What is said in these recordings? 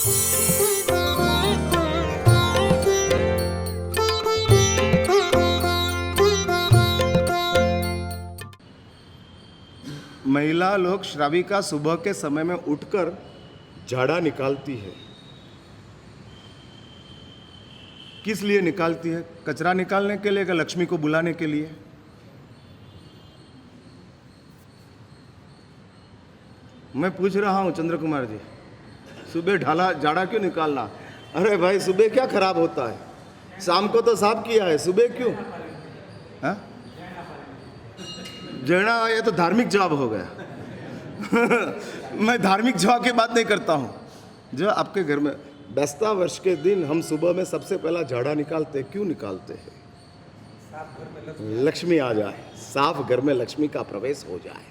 महिला लोग श्राविका सुबह के समय में उठकर झाड़ा निकालती है। किस लिए निकालती है? कचरा निकालने के लिए, या लक्ष्मी को बुलाने के लिए? मैं पूछ रहा हूं चंद्र कुमार जी, सुबह ढाला झाड़ा क्यों निकालना? अरे भाई, सुबह क्या खराब होता है? शाम को तो साफ किया है, सुबह क्यों? हाँ, जड़ना, ये तो धार्मिक जवाब हो गया। मैं धार्मिक जवाब की बात नहीं करता हूं। जो आपके घर में दस्ता वर्ष के दिन हम सुबह में सबसे पहला झाड़ा निकालते, क्यों निकालते हैं? लक्ष्मी आ जाए, साफ घर में लक्ष्मी का प्रवेश हो जाए।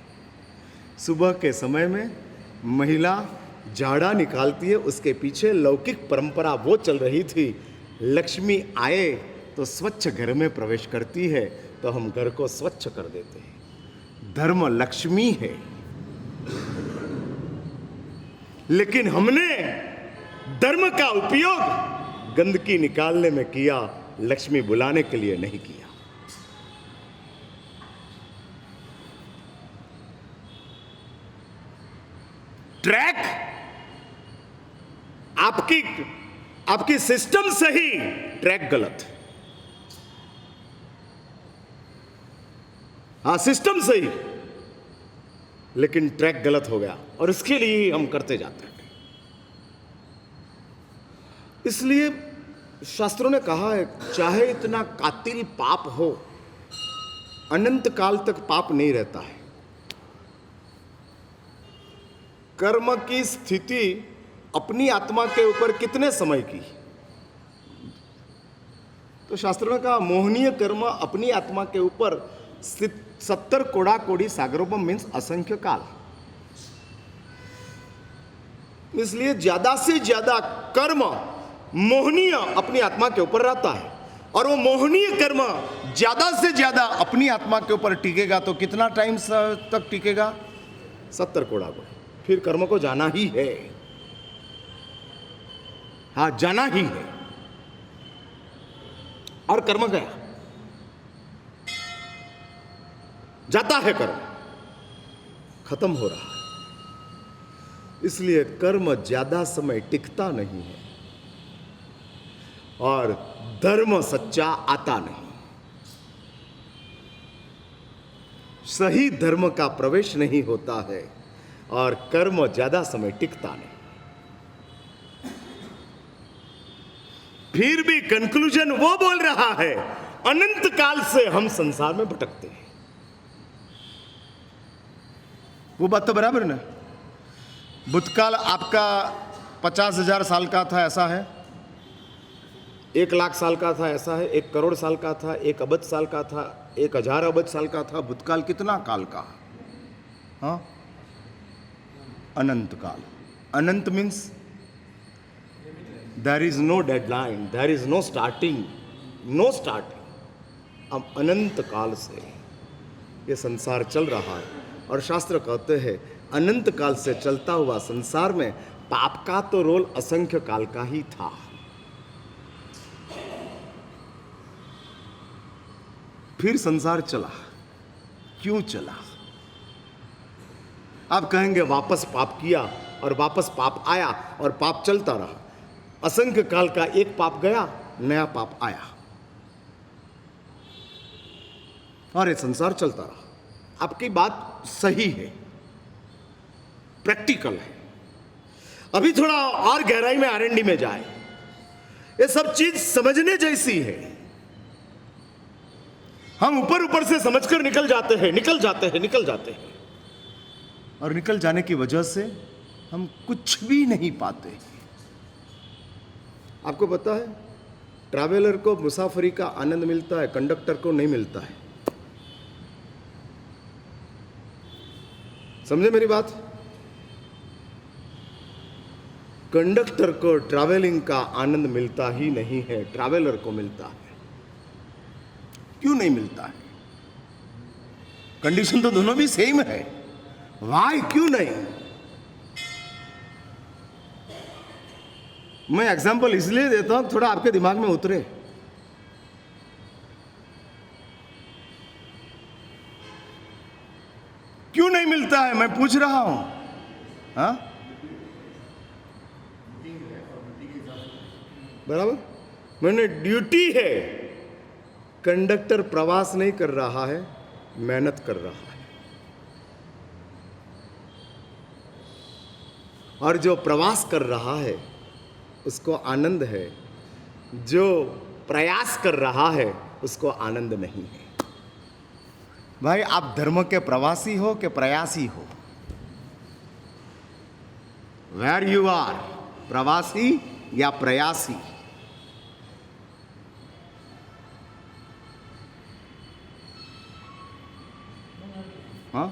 सुबह के समय में महिला झाड़ा निकालती है। उसके पीछे लौकिक परंपरा वो चल रही थी, लक्ष्मी आए तो स्वच्छ घर में प्रवेश करती है, तो हम घर को स्वच्छ कर देते हैं। धर्म लक्ष्मी है, लेकिन हमने धर्म का उपयोग गंदगी निकालने में किया, लक्ष्मी बुलाने के लिए नहीं किया। ट्रैक आपकी सिस्टम सही, ट्रैक गलत। हाँ, सिस्टम सही, लेकिन ट्रैक गलत हो गया, और इसके लिए हम करते जाते हैं। इसलिए शास्त्रों ने कहा है, चाहे इतना कातिल पाप हो, अनंत काल तक पाप नहीं रहता है। कर्म की स्थिति अपनी आत्मा के ऊपर कितने समय की? तो शास्त्रों ने कहा, मोहनीय कर्म अपनी आत्मा के ऊपर 70 कोड़ा कोड़ी सागरोपम मीन्स असंख्य काल। इसलिए ज्यादा से ज्यादा कर्म मोहनीय अपनी आत्मा के ऊपर रहता है, और वो मोहनीय कर्म ज्यादा से ज्यादा अपनी आत्मा के ऊपर टिकेगा तो कितना टाइम तक टिकेगा? 70 कोड़ा कोड़ी। फिर कर्म को जाना ही है। हाँ, जाना ही है। और कर्म गया, जाता है कर्म, खत्म हो रहा है। इसलिए कर्म ज्यादा समय टिकता नहीं है, और धर्म सच्चा आता नहीं। सही धर्म का प्रवेश नहीं होता है, और कर्म ज्यादा समय टिकता नहीं। फिर भी कंक्लूजन वो बोल रहा है, अनंत काल से हम संसार में भटकते हैं। वो बात तो बराबर ना? भूतकाल आपका 50,000 साल का था, ऐसा है? 1 लाख साल का था, ऐसा है? 1 करोड़ साल का था, 1 अरब साल का था, 1,000 अरब साल का था। भूतकाल कितना काल का? हाँ, अनंत काल। अनंत means there is no deadline, there is no starting, no starting. अब अनंत काल से ये संसार चल रहा है, और शास्त्र कहते हैं अनंत काल से चलता हुआ संसार में पाप का तो रोल असंख्य काल का ही था। फिर संसार चला, क्यों चला? आप कहेंगे वापस पाप किया, और वापस पाप आया, और पाप चलता रहा। असंख्य काल का एक पाप गया, नया पाप आया, और ये संसार चलता रहा। आपकी बात सही है, प्रैक्टिकल है। अभी थोड़ा और गहराई में R&D में जाए, ये सब चीज समझने जैसी है। हम ऊपर ऊपर से समझकर निकल जाते हैं, और निकल जाने की वजह से हम कुछ भी नहीं पाते। आपको पता है, ट्रैवलर को मुसाफरी का आनंद मिलता है, कंडक्टर को नहीं मिलता है। समझे मेरी बात? कंडक्टर को ट्रैवलिंग का आनंद मिलता ही नहीं है, ट्रैवलर को मिलता है। क्यों नहीं मिलता है? कंडीशन तो दोनों भी सेम है। वाई, क्यों नहीं? मैं एग्जाम्पल इसलिए देता हूं थोड़ा आपके दिमाग में उतरे। क्यों नहीं मिलता है मैं पूछ रहा हूं। हाँ, बराबर, मैंने ड्यूटी है। कंडक्टर प्रवास नहीं कर रहा है, मेहनत कर रहा है। और जो प्रवास कर रहा है उसको आनंद है, जो प्रयास कर रहा है उसको आनंद नहीं है। भाई, आप धर्म के प्रवासी हो कि प्रयासी हो? वेयर यू आर, प्रवासी या प्रयासी? हाँ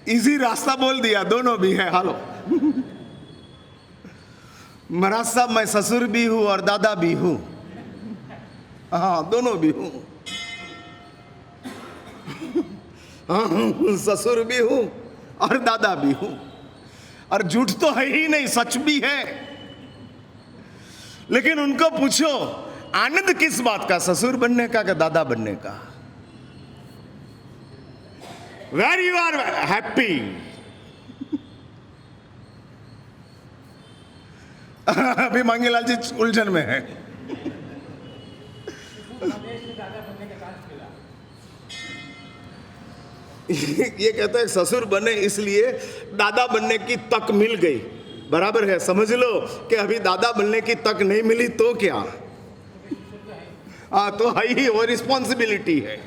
इजी रास्ता बोल दिया, दोनों भी है। हालो महाराज साहब, मैं ससुर भी हूं और दादा भी हूं। हाँ, दोनों भी हूं। हाँ, ससुर भी हूं और दादा भी हूं। और झूठ तो है ही नहीं, सच भी है। लेकिन उनको पूछो आनंद किस बात का, ससुर बनने का कि दादा बनने का? Where you are happy? अभी मांगीलाल जी उलझन में है। ये कहता है ससुर बने इसलिए दादा बनने की तक मिल गई। बराबर है, समझ लो कि अभी दादा बनने की तक नहीं मिली तो क्या? हाँ, तो है ही, वो रिस्पॉन्सिबिलिटी है।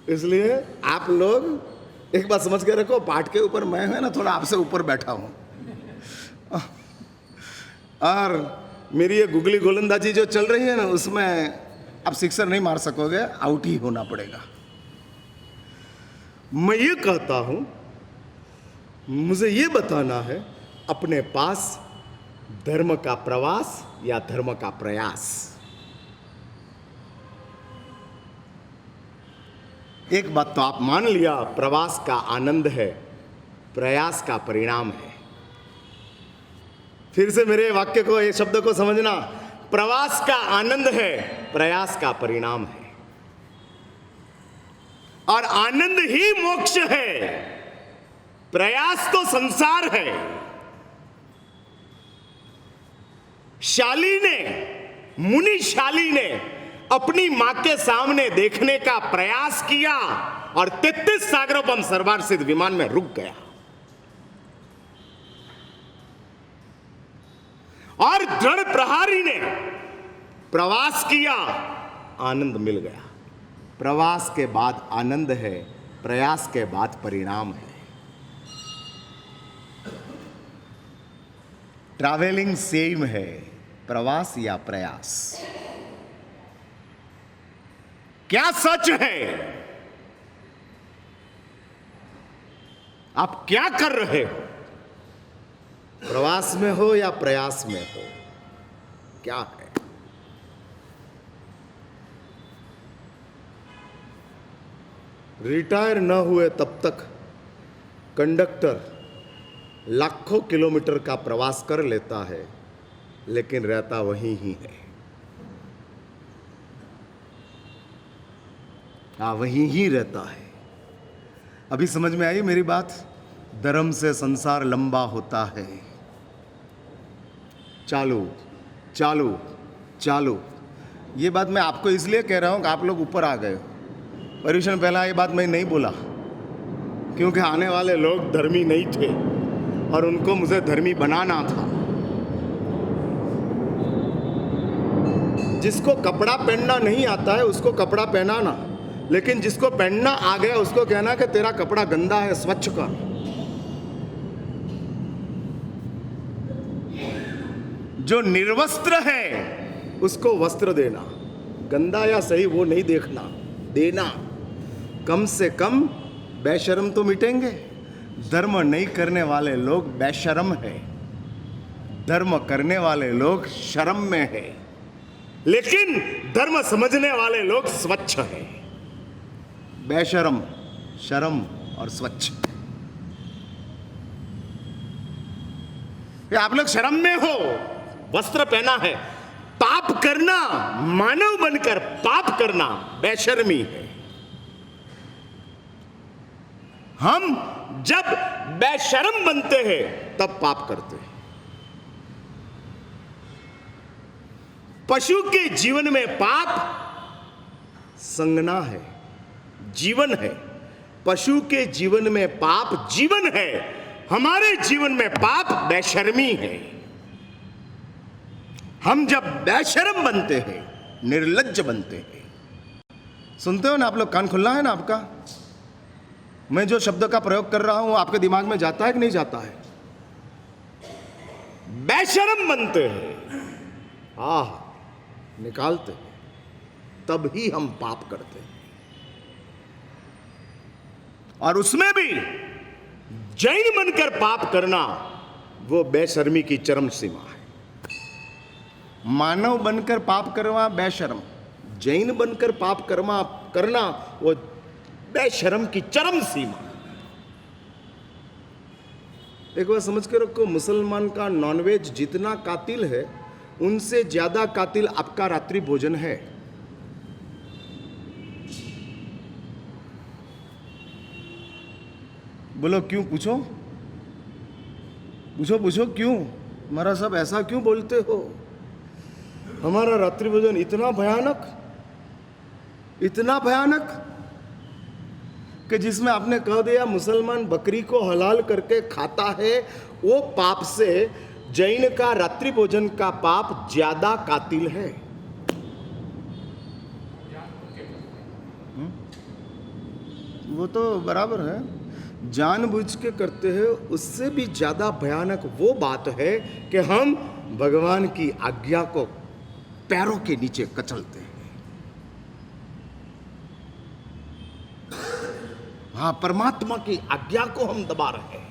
इसलिए आप लोग एक बात समझ के रखो, पाठ के ऊपर मैं है ना थोड़ा आपसे ऊपर बैठा हूं। और मेरी ये गुगली गोलंदाजी जो चल रही है ना, उसमें आप सिक्सर नहीं मार सकोगे, आउट ही होना पड़ेगा। मैं ये कहता हूं, मुझे ये बताना है अपने पास धर्म का प्रवास या धर्म का प्रयास। एक बात तो आप मान लिया, प्रवास का आनंद है, प्रयास का परिणाम है। फिर से मेरे वाक्य को, ये शब्द को समझना, प्रवास का आनंद है, प्रयास का परिणाम है। और आनंद ही मोक्ष है, प्रयास तो संसार है। शाली ने, मुनि शाली ने अपनी मां के सामने देखने का प्रयास किया और 33 सागरोपम सर्वार सिद्ध विमान में रुक गया। और दृढ़ प्रहारी ने प्रवास किया, आनंद मिल गया। प्रवास के बाद आनंद है, प्रयास के बाद परिणाम है। ट्रैवलिंग सेम है, प्रवास या प्रयास। क्या सच है? आप क्या कर रहे हो? प्रवास में हो या प्रयास में हो, क्या है? रिटायर न हुए तब तक कंडक्टर लाखों किलोमीटर का प्रवास कर लेता है, लेकिन रहता वहीं ही है। हाँ, वहीं ही रहता है। अभी समझ में आई मेरी बात? धर्म से संसार लंबा होता है। चालू चालू चालू। ये बात मैं आपको इसलिए कह रहा हूं कि आप लोग ऊपर आ गए हो। परिवेशन पहला ये बात मैं नहीं बोला, क्योंकि आने वाले लोग धर्मी नहीं थे और उनको मुझे धर्मी बनाना था। जिसको कपड़ा पहनना नहीं आता है उसको कपड़ा पहनाना, लेकिन जिसको पहनना आ गया उसको कहना कि तेरा कपड़ा गंदा है, स्वच्छ कर। जो निर्वस्त्र है उसको वस्त्र देना, गंदा या सही वो नहीं देखना, देना। कम से कम बेशर्म तो मिटेंगे। धर्म नहीं करने वाले लोग बेशर्म है, धर्म करने वाले लोग शर्म में है, लेकिन धर्म समझने वाले लोग स्वच्छ है। बेशर्म, शर्म और स्वच्छ। या आप लोग शर्म में हो, वस्त्र पहना है। पाप करना, मानव बनकर पाप करना बेशर्मी है। हम जब बेशर्म बनते हैं तब पाप करते हैं। पशु के जीवन में पाप संगना है, जीवन है। पशु के जीवन में पाप जीवन है, हमारे जीवन में पाप बेशर्मी है। हम जब बेशर्म बनते हैं, निर्लज्ज बनते हैं। सुनते हो ना आप लोग, कान खुला है ना आपका? मैं जो शब्द का प्रयोग कर रहा हूं आपके दिमाग में जाता है कि नहीं जाता है? बेशर्म बनते हैं, निकालते हैं, तब ही हम पाप करते हैं। और उसमें भी जैन बनकर पाप करना, वो बेशर्मी की चरम सीमा है। मानव बनकर पाप करना बेशर्म, जैन बनकर पाप करना वो बेशर्म की चरम सीमा। एक बार समझ के रखो, मुसलमान का नॉनवेज जितना कातिल है, उनसे ज्यादा कातिल आपका रात्रि भोजन है। बोलो क्यों? पूछो पूछो पूछो, क्यों? हमारा सब ऐसा क्यों बोलते हो? हमारा रात्रि भोजन इतना भयानक, इतना भयानक कि जिसमें आपने कह दिया मुसलमान बकरी को हलाल करके खाता है, वो पाप से जैन का रात्रि भोजन का पाप ज्यादा कातिल है। वो तो बराबर है, जानबूझ के करते हैं। उससे भी ज्यादा भयानक वो बात है कि हम भगवान की आज्ञा को पैरों के नीचे कचलते हैं। हाँ, परमात्मा की आज्ञा को हम दबा रहे हैं।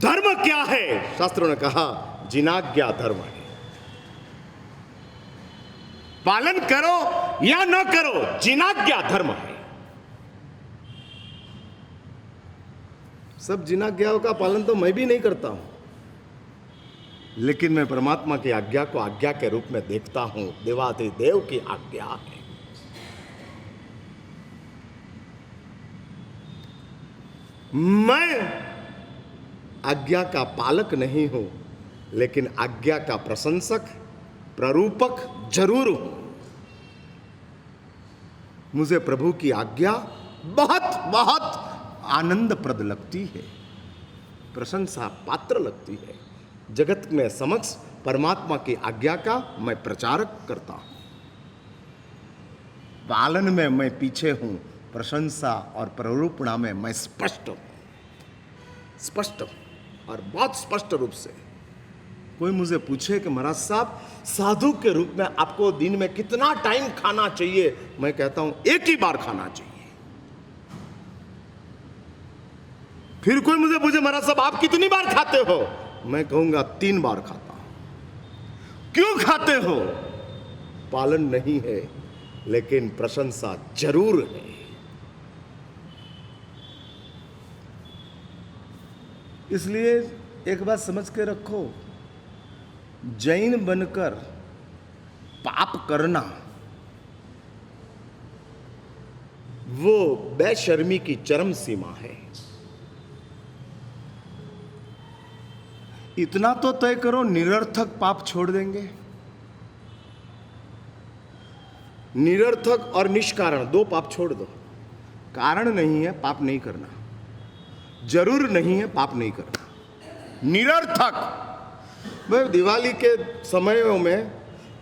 धर्म क्या है? शास्त्रों ने कहा जिनाज्ञा धर्म है। पालन करो या न करो, जिनाज्ञा धर्म है। सब जिनाज्ञाओं का पालन तो मैं भी नहीं करता हूं, लेकिन मैं परमात्मा की आज्ञा को आज्ञा के रूप में देखता हूं। देवाधिदेव की आज्ञा है। मैं आज्ञा का पालक नहीं हूं, लेकिन आज्ञा का प्रशंसक, प्ररूपक जरूर हूं। मुझे प्रभु की आज्ञा बहुत बहुत आनंदप्रद लगती है, प्रशंसा पात्र लगती है। जगत में समक्ष परमात्मा की आज्ञा का मैं प्रचारक करता हूं। पालन में मैं पीछे हूं, प्रशंसा और प्ररूपणा में मैं स्पष्ट हूं, स्पष्ट और बहुत स्पष्ट रूप से। कोई मुझे पूछे कि महाराज साहब, साधु के रूप में आपको दिन में कितना टाइम खाना चाहिए? मैं कहता हूं एक ही बार खाना चाहिए। फिर कोई मुझे पूछे महाराज साहब आप कितनी बार खाते हो? मैं कहूंगा 3 बार खाता हूं। क्यों खाते हो? पालन नहीं है, लेकिन प्रशंसा जरूर है। इसलिए एक बात समझ के रखो, जैन बनकर पाप करना वो बेशर्मी की चरम सीमा है। इतना तो तय करो, निरर्थक पाप छोड़ देंगे। निरर्थक और निष्कारण 2 पाप छोड़ दो। कारण नहीं है पाप नहीं करना, जरूर नहीं है पाप नहीं करना। निरर्थक, भाई दिवाली के समयों में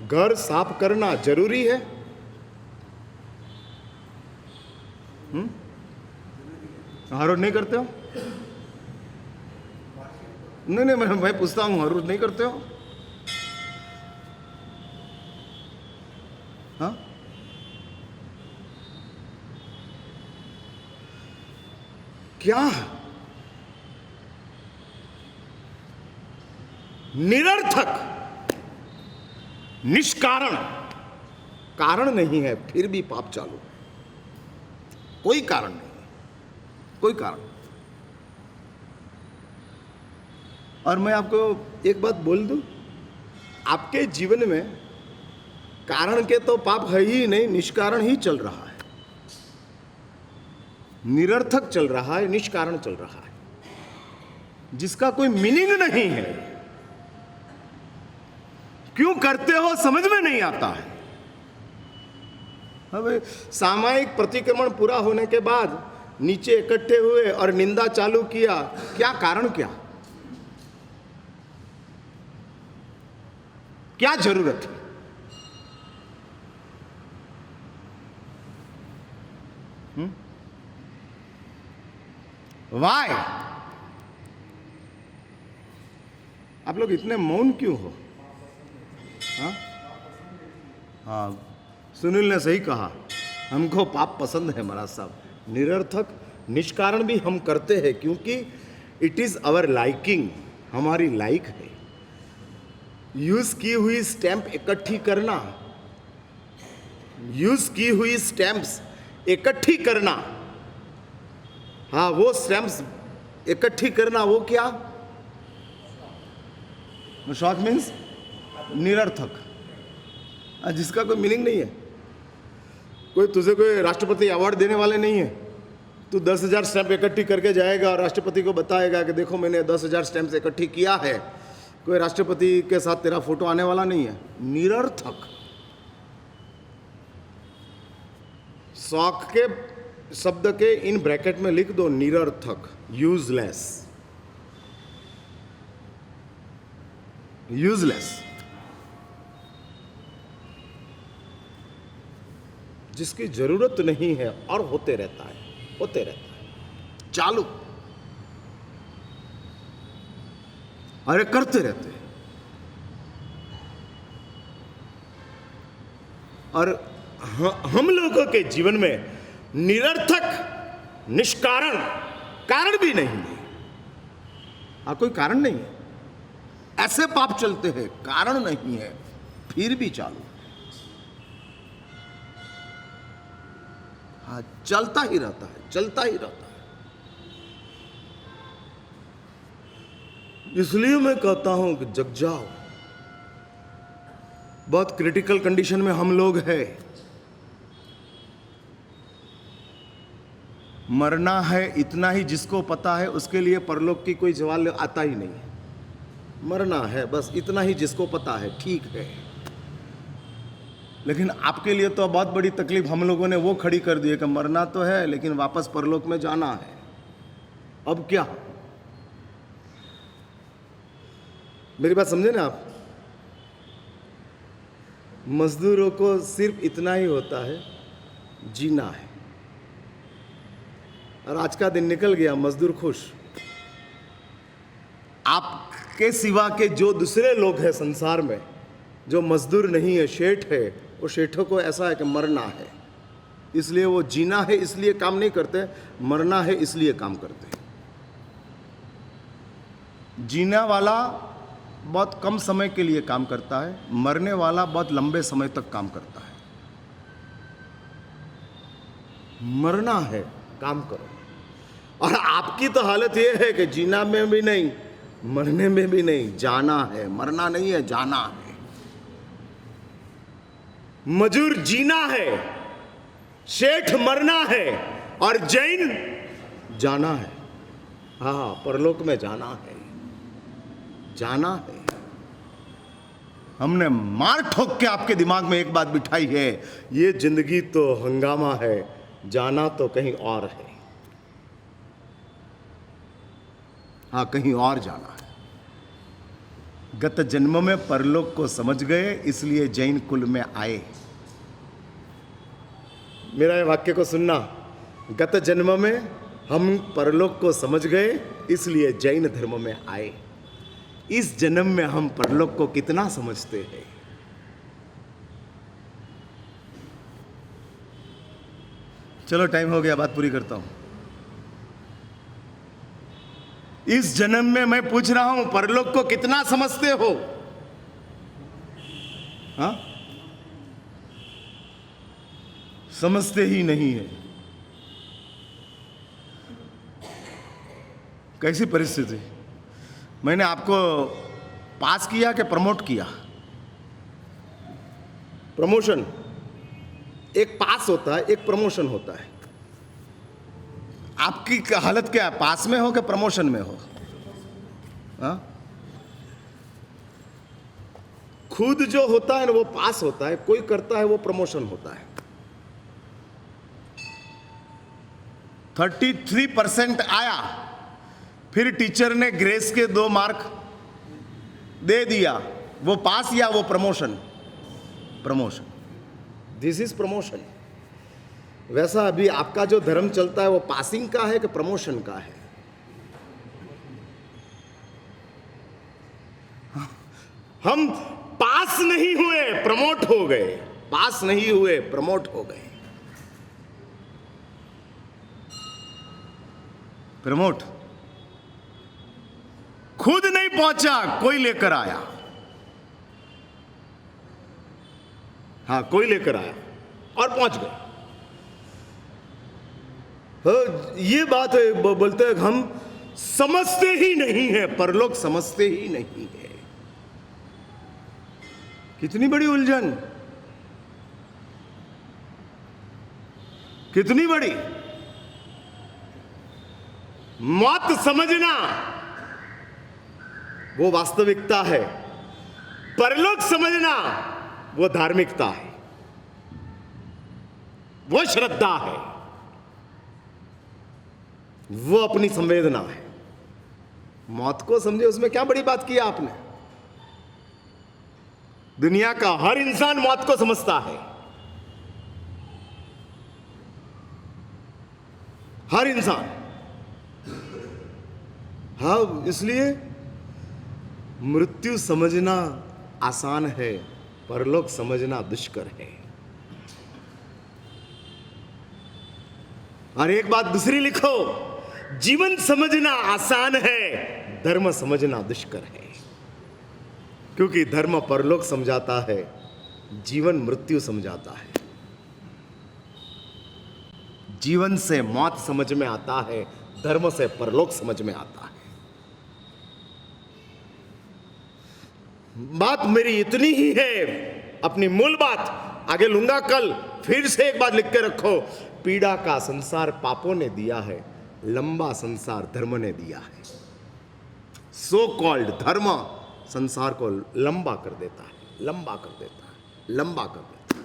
घर साफ करना जरूरी है? हर रोज नहीं करते हो? नहीं, मैं पूछता हूं, हर रोज नहीं करते हो? हाँ, क्या निरर्थक, निष्कारण, कारण नहीं है फिर भी पाप चालू? कोई कारण नहीं, कोई कारण। और मैं आपको एक बात बोल दूं, आपके जीवन में कारण के तो पाप है ही नहीं, निष्कारण ही चल रहा है, निरर्थक चल रहा है, निष्कारण चल रहा है, जिसका कोई मीनिंग नहीं है। क्यों करते हो समझ में नहीं आता है। अब सामयिक प्रतिक्रमण पूरा होने के बाद नीचे इकट्ठे हुए और निंदा चालू किया, क्या कारण, क्या जरूरत है? वाई? आप लोग इतने मौन क्यों हो? हाँ, सुनील ने सही कहा, हमको पाप पसंद है महाराज साहब। निरर्थक निष्कारण भी हम करते हैं क्योंकि इट इज अवर लाइकिंग, हमारी लाइक है। यूज की हुई स्टैंप इकट्ठी करना, यूज की हुई स्टैंप्स इकट्ठी करना, हाँ वो स्टैंप्स इकट्ठी करना, वो क्या? शॉर्ट मीन्स निरर्थक, जिसका कोई मीनिंग नहीं है। तुझे कोई राष्ट्रपति अवार्ड देने वाले नहीं है। तू 10,000 स्टैंप इकट्ठी करके जाएगा और राष्ट्रपति को बताएगा कि देखो मैंने 10,000 स्टैंप इकट्ठी किया है। कोई राष्ट्रपति के साथ तेरा फोटो आने वाला नहीं है। निरर्थक। शौक के शब्द के इन ब्रैकेट में लिख दो निरर्थक, यूजलेस, यूजलेस, जिसकी जरूरत नहीं है और होते रहता है चालू, अरे करते रहते हैं। और हम लोगों के जीवन में निरर्थक निष्कारण कारण भी नहीं है। कोई कारण नहीं है, ऐसे पाप चलते हैं, कारण नहीं है, फिर भी चालू। हाँ, चलता ही रहता है, चलता ही रहता है। इसलिए मैं कहता हूं कि जग जाओ। बहुत क्रिटिकल कंडीशन में हम लोग हैं। मरना है इतना ही जिसको पता है, उसके लिए परलोक की कोई सवाल आता ही नहीं है। मरना है बस इतना ही जिसको पता है, ठीक है। लेकिन आपके लिए तो बहुत बड़ी तकलीफ हम लोगों ने वो खड़ी कर दी है कि मरना तो है लेकिन वापस परलोक में जाना है। अब क्या? मेरी बात समझे ना आप? मजदूरों को सिर्फ इतना ही होता है, जीना है। और आज का दिन निकल गया, मजदूर खुश। आपके सिवा के जो दूसरे लोग हैं संसार में, जो मजदूर नहीं है, सेठ है, वो सेठों को ऐसा है कि मरना है, इसलिए वो जीना है इसलिए काम नहीं करते, मरना है इसलिए काम करते हैं। जीने वाला बहुत कम समय के लिए काम करता है, मरने वाला बहुत लंबे समय तक काम करता है। मरना है, काम करो। और आपकी तो हालत ये है कि जीना में भी नहीं, मरने में भी नहीं, जाना है। मरना नहीं है, जाना है। मजूर जीना है, सेठ मरना है, और जैन जाना है। हाँ, परलोक में जाना है, जाना है। हमने मार ठोक के आपके दिमाग में एक बात बिठाई है, ये जिंदगी तो हंगामा है, जाना तो कहीं और है। हाँ, कहीं और जाना है। गत जन्म में परलोक को समझ गए इसलिए जैन कुल में आए। मेरा ये वाक्य को सुनना, गत जन्म में हम परलोक को समझ गए इसलिए जैन धर्म में आए। इस जन्म में हम परलोक को कितना समझते हैं? चलो टाइम हो गया, बात पूरी करता हूं। इस जन्म में मैं पूछ रहा हूं, परलोक को कितना समझते हो? हाँ, समझते ही नहीं है। कैसी परिस्थिति? मैंने आपको पास किया कि प्रमोट किया? प्रमोशन, एक पास होता है, एक प्रमोशन होता है। आपकी हालत क्या है, पास में हो कि प्रमोशन में हो? हाँ? खुद जो होता है ना वो पास होता है, कोई करता है वो प्रमोशन होता है। 33% आया, फिर टीचर ने ग्रेस के 2 मार्क दे दिया, वो पास या वो promotion? Promotion. This is promotion. वैसा अभी आपका जो धर्म चलता है वो पासिंग का है कि प्रमोशन का है? हम पास नहीं हुए, प्रमोट हो गए। पास नहीं हुए, प्रमोट हो गए। प्रमोट, खुद नहीं पहुंचा, कोई लेकर आया। हाँ, कोई लेकर आया और पहुंच गए। ये बात है, बोलते हैं हम समझते ही नहीं है, परलोक समझते ही नहीं है। कितनी बड़ी उलझन, कितनी बड़ी। मौत समझना वो वास्तविकता है, परलोक समझना वो धार्मिकता है, वो श्रद्धा है, वो अपनी संवेदना है। मौत को समझे, उसमें क्या बड़ी बात की आपने? दुनिया का हर इंसान मौत को समझता है, हर इंसान। हाँ, इसलिए मृत्यु समझना आसान है, परलोक समझना दुष्कर है। और एक बात दूसरी लिखो, जीवन समझना आसान है, धर्म समझना दुष्कर है। क्योंकि धर्म परलोक समझाता है, जीवन मृत्यु समझाता है। जीवन से मौत समझ में आता है, धर्म से परलोक समझ में आता है। बात मेरी इतनी ही है, अपनी मूल बात आगे लूंगा कल। फिर से एक बात लिख के रखो, पीड़ा का संसार पापों ने दिया है, लंबा संसार धर्म ने दिया है। सो कॉल्ड धर्म संसार को लंबा कर देता है, लंबा कर देता है, लंबा कर देता है।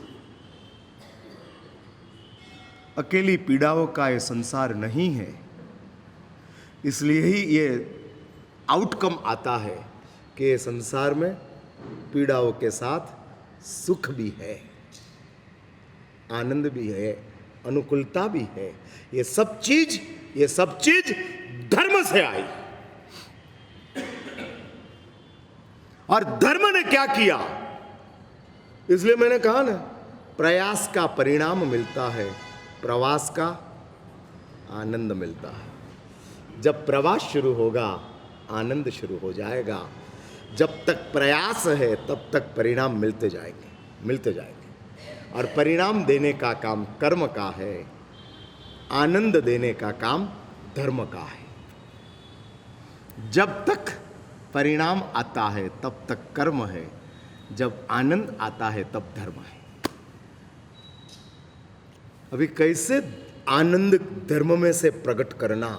अकेली पीड़ाओं का ये संसार नहीं है, इसलिए ही ये आउटकम आता है कि ये संसार में पीड़ाओं के साथ सुख भी है, आनंद भी है, अनुकूलता भी है। ये सब चीज धर्म से आई। और धर्म ने क्या किया? इसलिए मैंने कहा ना, प्रयास का परिणाम मिलता है, प्रवास का आनंद मिलता है। जब प्रवास शुरू होगा, आनंद शुरू हो जाएगा। जब तक प्रयास है तब तक परिणाम मिलते जाएंगे। और परिणाम देने का काम कर्म का है, आनंद देने का काम धर्म का है। जब तक परिणाम आता है तब तक कर्म है, जब आनंद आता है तब धर्म है। अभी कैसे आनंद धर्म में से प्रकट करना,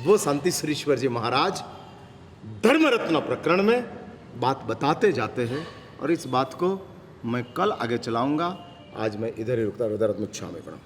वो शांति श्रीश्वर जी महाराज धर्म रत्न प्रकरण में बात बताते जाते हैं। और इस बात को मैं कल आगे चलाऊंगा। आज मैं इधर ही रुकता हूं। इधर मुच्छा में पड़ा।